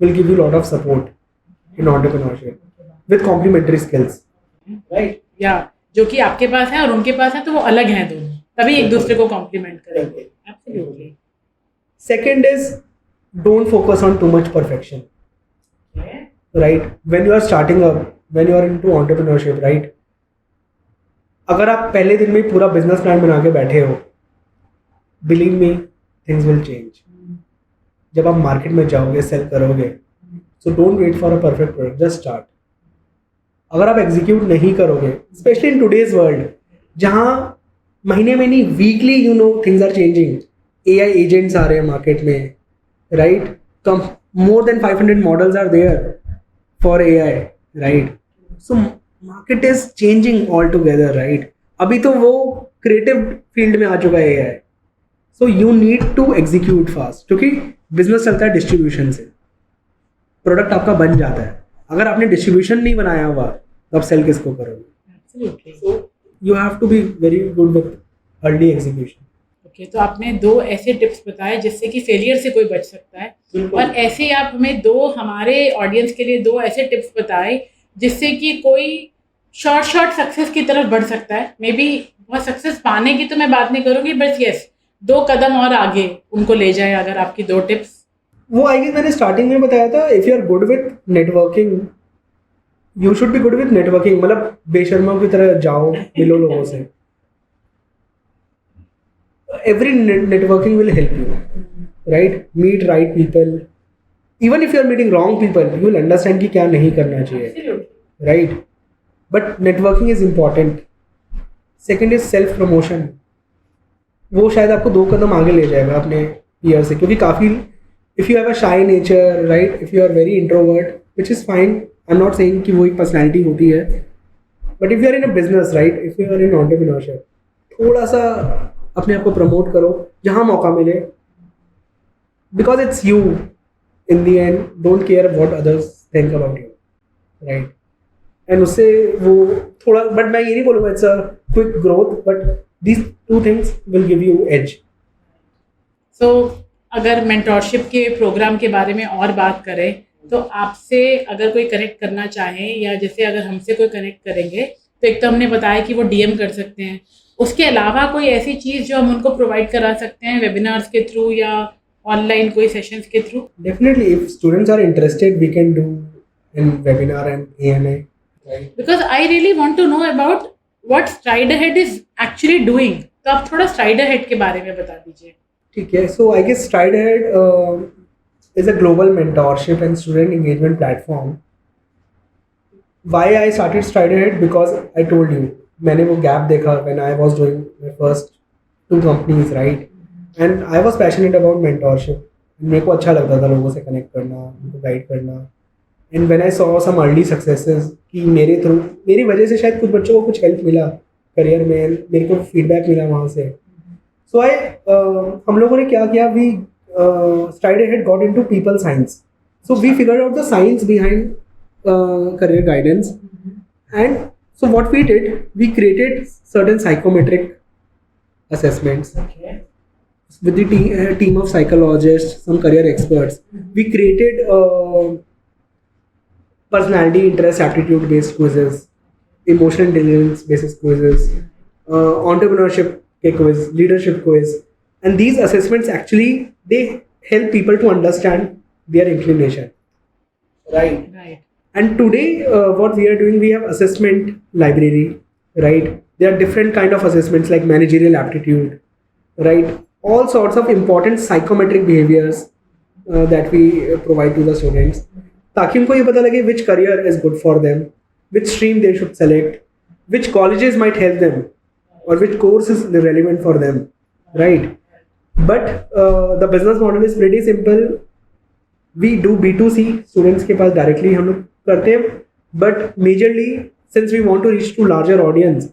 will give you a lot of support in entrepreneurship with complementary skills, right? या जो कि आपके पास है और उनके पास है तो वो अलग हैं दोनों, तभी एक दूसरे को कॉम्प्लीमेंट करेंगे। Absolutely. Second is don't focus on too much perfection. Right, when you are starting up, when you are into entrepreneurship, right? अगर आप पहले दिन में पूरा बिजनेस प्लान बना के बैठे हो, believe me, things will change. जब आप मार्केट में जाओगे, सेल करोगे, so don't wait for a perfect product, just start. अगर आप एग्जीक्यूट नहीं करोगे, स्पेशली इन टुडेज वर्ल्ड जहाँ महीने में नहीं weekly things are changing, AI agents आ रहे हैं मार्केट में, right? Come more than 500 models are there for AI, right? So market is changing altogether, right? अभी तो वो creative field में आ चुका है AI. So you need to execute fast, क्योंकि business चलता है distribution से, product आपका बन जाता है। अगर आपने distribution नहीं बनाया हुआ तो आप सेल किसको करोगे? Absolutely. So you have to be very good with early execution. Okay, तो आपने 2 ऐसे टिप्स बताए जिससे कि फेलियर से कोई बच सकता है, और ऐसे ही आप हमें 2 हमारे ऑडियंस के लिए 2 ऐसे टिप्स बताए जिससे कि कोई शॉर्ट सक्सेस की तरफ बढ़ सकता है। मे बी बहुत सक्सेस पाने की तो मैं बात नहीं करूँगी, बट यस 2 कदम और आगे उनको ले जाए अगर आपकी 2 टिप्स। वो आई गेस मैंने स्टार्टिंग में बताया था, if you are good with networking you should be good with networking, मतलब बेशर्मों की तरह जाओ, मिलो लोगों से। Every networking will help you, right? Meet right people. Even if you are meeting wrong people, you will understand कि क्या नहीं करना चाहिए, right? But networking is important. Second is self promotion. वो शायद आपको 2 कदम आगे ले जाएगा अपने peer से, क्योंकि काफ़ी if you have a shy nature, right? If you are very introvert, which is fine. I'm not saying कि वो एक personality होती है, but if you are in a business, right? If you are in entrepreneurship, थोड़ा सा अपने आप को प्रमोट करो जहाँ मौका मिले, because it's you in the end, don't care what others think about you, right? And उससे वो थोड़ा, बट मैं ये नहीं बोलूँगा it's a quick growth, but these 2 things will give you edge. So अगर मेंटोरशिप के प्रोग्राम के बारे में और बात करें तो आपसे अगर कोई कनेक्ट करना चाहे, या जैसे अगर हमसे कोई कनेक्ट करेंगे तो एक तो हमने बताया कि वो डीएम कर सकते हैं, उसके अलावा कोई ऐसी चीज़ जो हम उनको प्रोवाइड करा सकते हैं वेबिनार्स के थ्रू या ऑनलाइन कोई सेशंस के through? Definitely, if students are interested, we can do in webinar and AMA. Right? Because I really want to know about what Stride Ahead is actually doing. तो आप थोड़ा Stride Ahead के बारे में बता दीजिए। ठीक है, so I guess Stride Ahead is a global mentorship and student engagement platform. Why I started Stride Ahead? Because I told you, मैंने वो गैप देखा when I was doing my first 2 companies, right? And I was passionate about mentorship. मेरे को अच्छा लगता था लोगों से कनेक्ट करना, उनको गाइड करना। And when I saw some early successes कि मेरे थ्रू, मेरी वजह से शायद कुछ बच्चों को कुछ हेल्प मिला करियर में, मेरे को फीडबैक मिला वहाँ से। So हम लोगों ने क्या किया, we Stride Ahead got into people science. So we figured out the science behind career guidance, and so what we did, we created certain psychometric assessments with the team of psychologists, some career experts. We created personality, interest, aptitude based quizzes, emotional intelligence based quizzes, entrepreneurship quiz, leadership quiz, and these assessments actually they help people to understand their inclination, right? Right. And today, what we are doing, we have assessment library, right? There are different kind of assessments like managerial aptitude, right? All sorts of important psychometric behaviors that we provide to the students, ताकि उनको ये पता लगे which career is good for them, which stream they should select, which colleges might help them, or which course is relevant for them, right? But the business model is pretty simple. We do B2C, students के पास directly हम लोग करते हैं, but majorly since we want to reach to larger audience,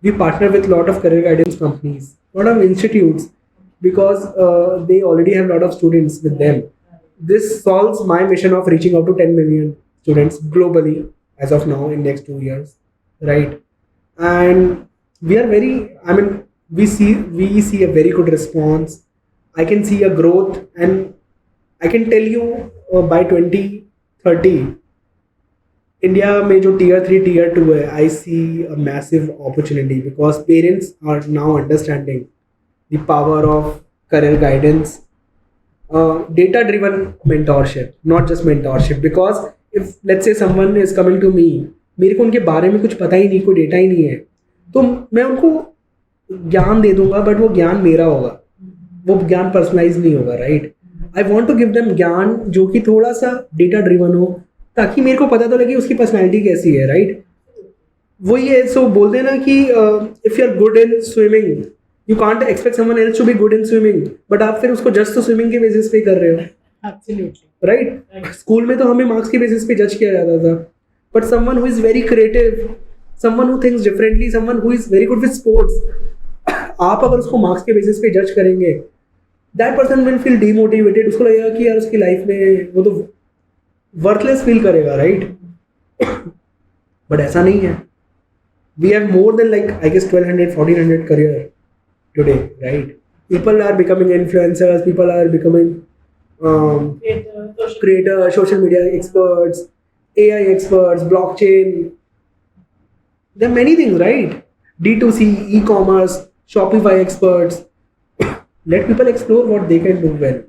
we partner with lot of career guidance companies, lot of institutes, because they already have lot of students with them. This solves my mission of reaching out to 10 million students globally as of now in next 2 years, right? And we are very, I mean, we see a very good response. I can see a growth, and I can tell you by 2030 India में जो tier 3 tier 2 है, I see a massive opportunity because parents are now understanding the power of career guidance, data driven mentorship, not just mentorship. Because if let's say someone is coming to me, मेरे को उनके बारे में कुछ पता ही नहीं, कोई डेटा ही नहीं है, तो मैं उनको ज्ञान दे दूंगा, बट वो ज्ञान मेरा होगा, वो ज्ञान पर्सनलाइज नहीं होगा, right? I want to give them gyan जो कि थोड़ा सा डेटा ड्रिवन हो, ताकि मेरे को पता तो लगे उसकी पर्सनैलिटी कैसी है, राइट? वही है, सो बोलते हैं ना कि if you are good in swimming, you can't expect someone else to be good in swimming, but आप फिर उसको जस्ट स्विमिंग के बेसिस पे कर रहे हो, राइट? स्कूल में तो हमें मार्क्स के बेसिस पे जज किया जाता था, but someone who is very creative, someone who thinks differently, someone who is very good with sports, आप अगर उसको मार्क्स के बेसिस पे जज करेंगे, that person will feel demotivated, उसको लगेगा कि यार उसकी लाइफ में वो तो वर्थलेस फील करेगा, राइट? बट ऐसा नहीं है. We have more than like I guess 1200 1400 career today, right? People are becoming influencers, people are becoming creators, social media experts, AI experts, blockchain. There are many things, right? D2C, e-commerce, Shopify experts. Let people explore what they can do well,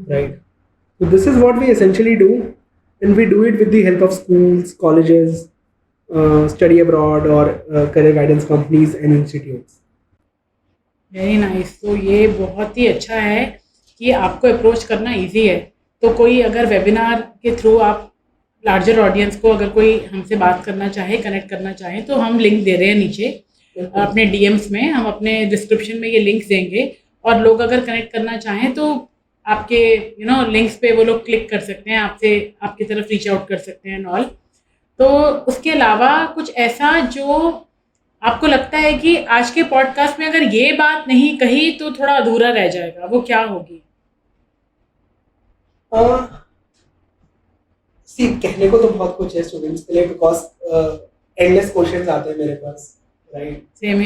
right? So this is what we essentially do, and we do it with the help of schools, colleges, study abroad or career guidance companies and institutes. Very nice. तो ये बहुत ही अच्छा है कि आपको अप्रोच करना इजी है. तो कोई अगर वेबिनार के थ्रू आप लार्जर ऑडियंस को अगर कोई हमसे बात करना चाहे, कनेक्ट करना चाहे, तो हम लिंक दे रहे हैं नीचे अपने डीएम्स में. हम अपने डिस्क्रिप्शन में ये लिंक्स देंगे और लोग अगर कनेक्ट करना चाहें तो आपके लिंक्स पे वो लोग क्लिक कर सकते हैं, आपसे आपकी तरफ रीच आउट कर सकते हैं एंड ऑल. तो उसके अलावा कुछ ऐसा जो आपको लगता है कि आज के पॉडकास्ट में अगर ये बात नहीं कही तो थोड़ा अधूरा रह जाएगा, वो क्या होगी? सी कहने को तो बहुत कुछ है स्टूडेंट्स के लिए, बिकॉज एंडलेस क्वेश्चंस आते हैं मेरे पास, राइट? Same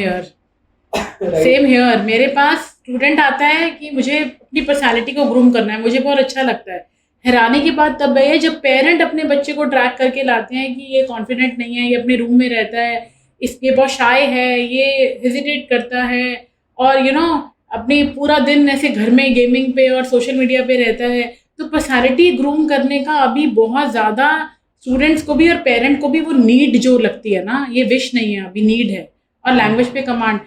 here. मेरे पास स्टूडेंट आता है कि मुझे अपनी पर्सनालिटी को ग्रूम करना है, मुझे बहुत अच्छा लगता है. हैरानी की बात तब है जब पेरेंट अपने बच्चे को ट्रैक करके लाते हैं कि ये कॉन्फिडेंट नहीं है, ये अपने रूम में रहता है, ये बहुत शाय है, ये हेजिटेट करता है और अपनी पूरा दिन ऐसे घर में गेमिंग पे और सोशल मीडिया पे रहता है. तो पर्सनालिटी ग्रूम करने का अभी बहुत ज़्यादा स्टूडेंट्स को भी और पेरेंट को भी वो नीड जो लगती है ना, ये विश नहीं है, अभी नीड है. और लैंग्वेज पे कमांड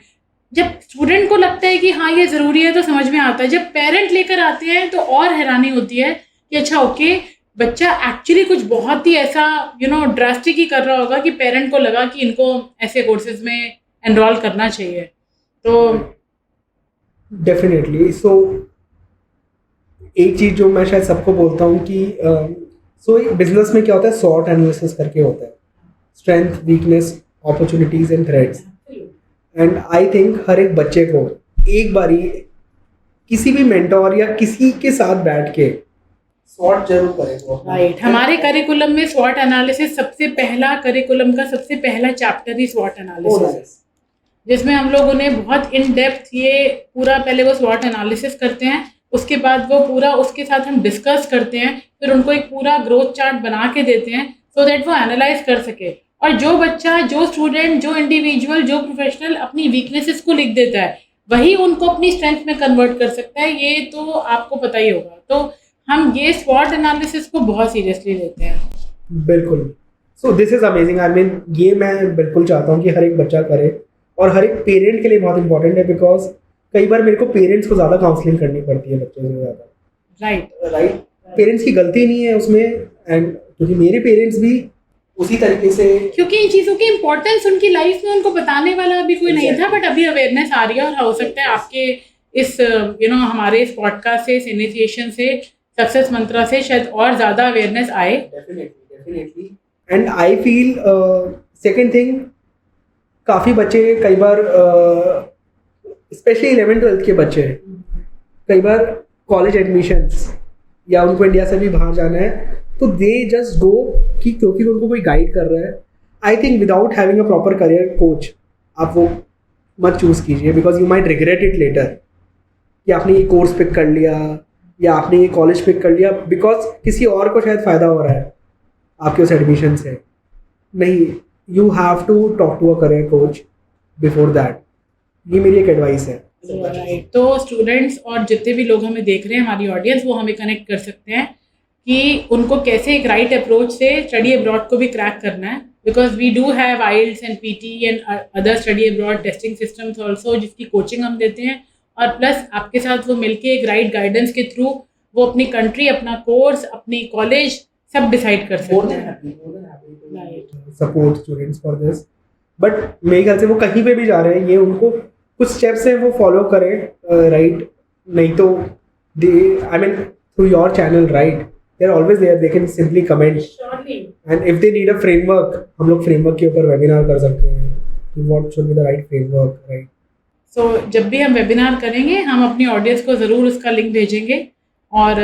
जब स्टूडेंट को लगता है कि हाँ ये ज़रूरी है तो समझ में आता है. जब पेरेंट लेकर आते हैं तो और हैरानी होती है कि अच्छा ओके, बच्चा एक्चुअली कुछ बहुत ही ऐसा ड्रास्टिक ही कर रहा होगा कि पेरेंट को लगा कि इनको ऐसे कोर्सेज में एनरोल करना चाहिए. तो डेफिनेटली. सो एक चीज़ जो मैं शायद सबको बोलता हूँ कि बिजनेस में क्या होता है, सॉर्ट एनालिसिस करके होता है, strength, weakness, opportunities and threats. And I think हर एक बच्चे को एक बारी किसी भी मेंटोर या किसी के साथ बैठ के स्वॉट जरूर करेगा. राइट. हमारे करिकुलम में स्वॉट एनालिसिस सबसे पहला, करिकुलम का सबसे पहला चैप्टर ही स्वॉट एनालिसिस, जिसमें हम लोग उन्हें बहुत इन डेप्थ ये पूरा पहले वो स्वॉट एनालिसिस करते हैं, उसके बाद वो पूरा उसके साथ हम डिस्कस करते हैं, फिर उनको एक पूरा ग्रोथ चार्ट बना के देते हैं सो दैट वो एनालाइज कर सके. और जो बच्चा, जो स्टूडेंट, जो इंडिविजुअल, जो प्रोफेशनल अपनी वीकनेसेस को लिख देता है, वही उनको अपनी स्ट्रेंथ में कन्वर्ट कर सकता है. ये तो आपको पता ही होगा. तो हम ये स्वॉट एनालिसिस को बहुत सीरियसली लेते हैं. बिल्कुल. So this is amazing. I mean ये मैं बिल्कुल चाहता हूँ कि हर एक बच्चा करे, और हर एक पेरेंट के लिए बहुत इंपॉर्टेंट है, बिकॉज कई बार मेरे को पेरेंट्स को ज़्यादा काउंसलिंग करनी पड़ती है बच्चों से ज़्यादा. राइट. पेरेंट्स की गलती नहीं है उसमें, एंड क्योंकि मेरे पेरेंट्स भी उसी तरीके से, क्योंकि इन चीज़ों की इंपॉर्टेंस उनकी लाइफ में उनको बताने वाला अभी कोई नहीं था, बट अभी अवेयरनेस आ रही है. और हो सकता है आपके इस हमारे इस पॉडकास्ट से, इस इनिशिएशन से, सक्सेस मंत्रा से शायद और ज़्यादा अवेयरनेस आए. Definitely. And I feel second thing, काफ़ी बच्चे कई बार स्पेशली 11th-12th के बच्चे कई बार कॉलेज एडमिशन्स या उनको इंडिया से भी बाहर जाना है, तो दे जस्ट गो कि क्योंकि उनको कोई गाइड कर रहा है. I think without having a proper career coach आप वो मत चूज़ कीजिए, because you might regret it later कि आपने ये कोर्स पिक कर लिया या आपने ये कॉलेज पिक कर लिया बिकॉज किसी और को शायद फ़ायदा हो रहा है आपके उस एडमिशन से. नहीं, you have to talk to a career coach before that. ये मेरी एक एडवाइस है. राइट. तो स्टूडेंट्स और जितने भी लोग हमें देख रहे हैं, हमारी ऑडियंस, वो हमें कनेक्ट कर सकते हैं कि उनको कैसे एक राइट अप्रोच से स्टडी अब्रॉड को भी क्रैक करना है. Because we do have IELTS and PT and other study abroad testing systems also, जिसकी कोचिंग हम देते हैं. और प्लस आपके साथ वो मिलके एक राइट गाइडेंस के थ्रू वो अपनी कंट्री, अपना कोर्स, अपनी कॉलेज सब डिसाइड कर सकते हैं. Support students for this. But मेरे ख्याल से वो कहीं पे भी जा रहे हैं, ये उनको कुछ स्टेप्स हैं वो फॉलो करें. राइट. नहीं तो they, I mean through your channel, right, they are always there, they can simply comment. And if they need a framework, हम लोग फ्रेमवर्क के ऊपर वेबिनार कर सकते हैं कि what should be the right framework. Right. So जब भी हम वेबिनार करेंगे, हम अपनी ऑडियंस को ज़रूर उसका लिंक भेजेंगे. और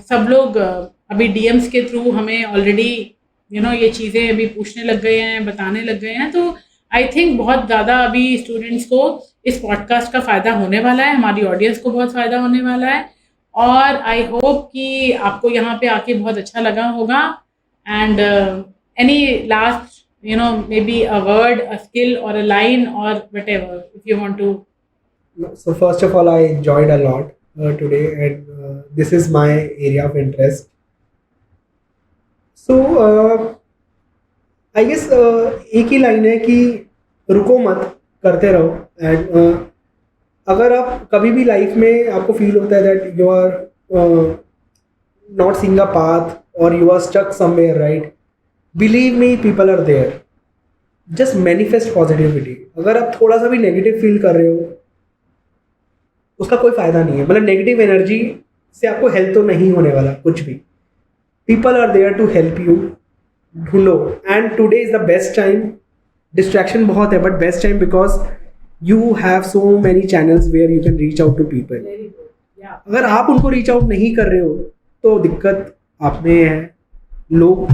सब लोग अभी डीएम्स के थ्रू हमें ऑलरेडी ये चीज़ें अभी पूछने लग गए हैं, बताने लग गए हैं, तो आई थिंक बहुत ज़्यादा अभी स्टूडेंट्स को इस पॉडकास्ट का फ़ायदा होने वाला है, हमारी ऑडियंस को बहुत फ़ायदा होने वाला है, और आई होप कि आपको यहाँ पे आके बहुत अच्छा लगा होगा. And any last may be a word, a skill और अ लाइन और whatever if you want to. So first of all, I enjoyed a lot today, and this is my area of interest. So I guess एक ही लाइन है कि रुको मत, करते रहो. एंड अगर आप कभी भी लाइफ में आपको फील होता है that you are not seeing a path और you are stuck somewhere, right, believe me, people are there. Just manifest positivity. अगर आप थोड़ा सा भी नेगेटिव फील कर रहे हो, उसका कोई फ़ायदा नहीं है. मतलब नेगेटिव एनर्जी से आपको हेल्प तो नहीं होने वाला कुछ भी. People are there to help you. ढूंढो. And today is the best time. Distraction बहुत है, but best time because you have so many channels where you can reach out to people. अगर आप उनको रीच आउट नहीं कर रहे हो तो दिक्कत आप में है. लोग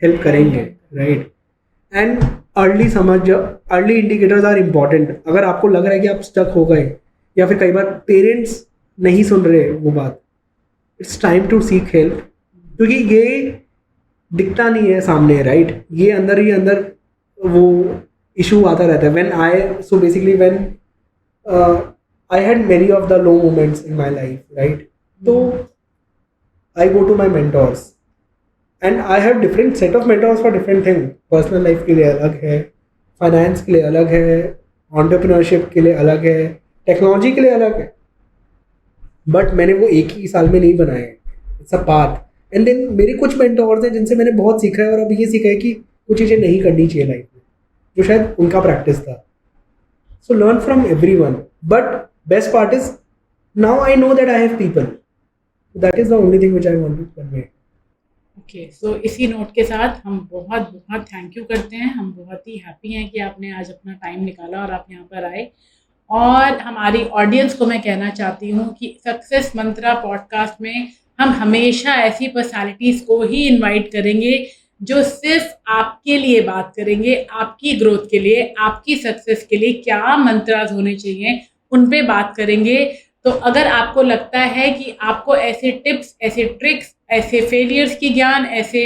हेल्प करेंगे, right. And early indicators are important. अगर आपको लग रहा है कि आप स्टक हो गए, या फिर कई बार पेरेंट्स नहीं सुन रहे वो बात, it's time to seek help. क्योंकि ये दिखता नहीं है सामने, राइट. ये अंदर ही अंदर वो इशू आता रहता है. When I had many of the low moments in my life, right. तो I go to my mentors and I have different set of mentors for different thing. Personal life के लिए अलग है, फाइनेंस के लिए अलग है, एंटरप्रेन्योरशिप के लिए अलग है, टेक्नोलॉजी के लिए अलग है. बट मैंने वो एक ही साल में नहीं बनाए. It's a path. And then मेरे कुछ मेंटोर्स हैं जिनसे मैंने बहुत सीखा है, और अब ये सीखा है कि कुछ चीज़ें नहीं करनी चाहिए लाइफ में, जो शायद उनका प्रैक्टिस था. So learn from everyone. But best part is now I know that I have people. That is the only thing which I want to convey. Okay, so इसी नोट के साथ हम बहुत बहुत थैंक यू करते हैं. हम बहुत ही हैप्पी हैं कि आपने आज अपना टाइम निकाला और आप यहाँ पर आए. और हमारी ऑडियंस को मैं कहना चाहती हूँ कि सक्सेस मंत्रा पॉडकास्ट में हम हमेशा ऐसी पर्सनालिटीज़ को ही इनवाइट करेंगे जो सिर्फ आपके लिए बात करेंगे, आपकी ग्रोथ के लिए, आपकी सक्सेस के लिए क्या मंत्रास होने चाहिए उन पे बात करेंगे. तो अगर आपको लगता है कि आपको ऐसे टिप्स, ऐसे ट्रिक्स, ऐसे फेलियर्स की ज्ञान, ऐसे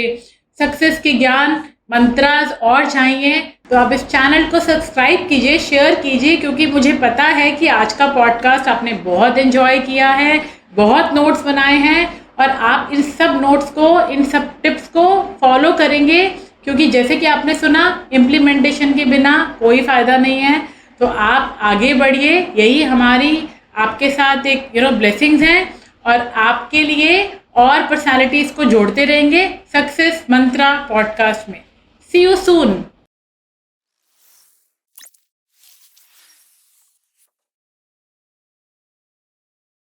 सक्सेस के ज्ञान, मंत्रास और चाहिए, तो आप इस चैनल को सब्सक्राइब कीजिए, शेयर कीजिए, क्योंकि मुझे पता है कि आज का पॉडकास्ट आपने बहुत एंजॉय किया है, बहुत नोट्स बनाए हैं, और आप इन सब नोट्स को, इन सब टिप्स को फॉलो करेंगे, क्योंकि जैसे कि आपने सुना, इम्प्लीमेंटेशन के बिना कोई फ़ायदा नहीं है. तो आप आगे बढ़िए. यही हमारी आपके साथ एक ब्लेसिंग्स हैं, और आपके लिए और पर्सनालिटीज़ को जोड़ते रहेंगे सक्सेस मंत्रा पॉडकास्ट में. सी यू सून.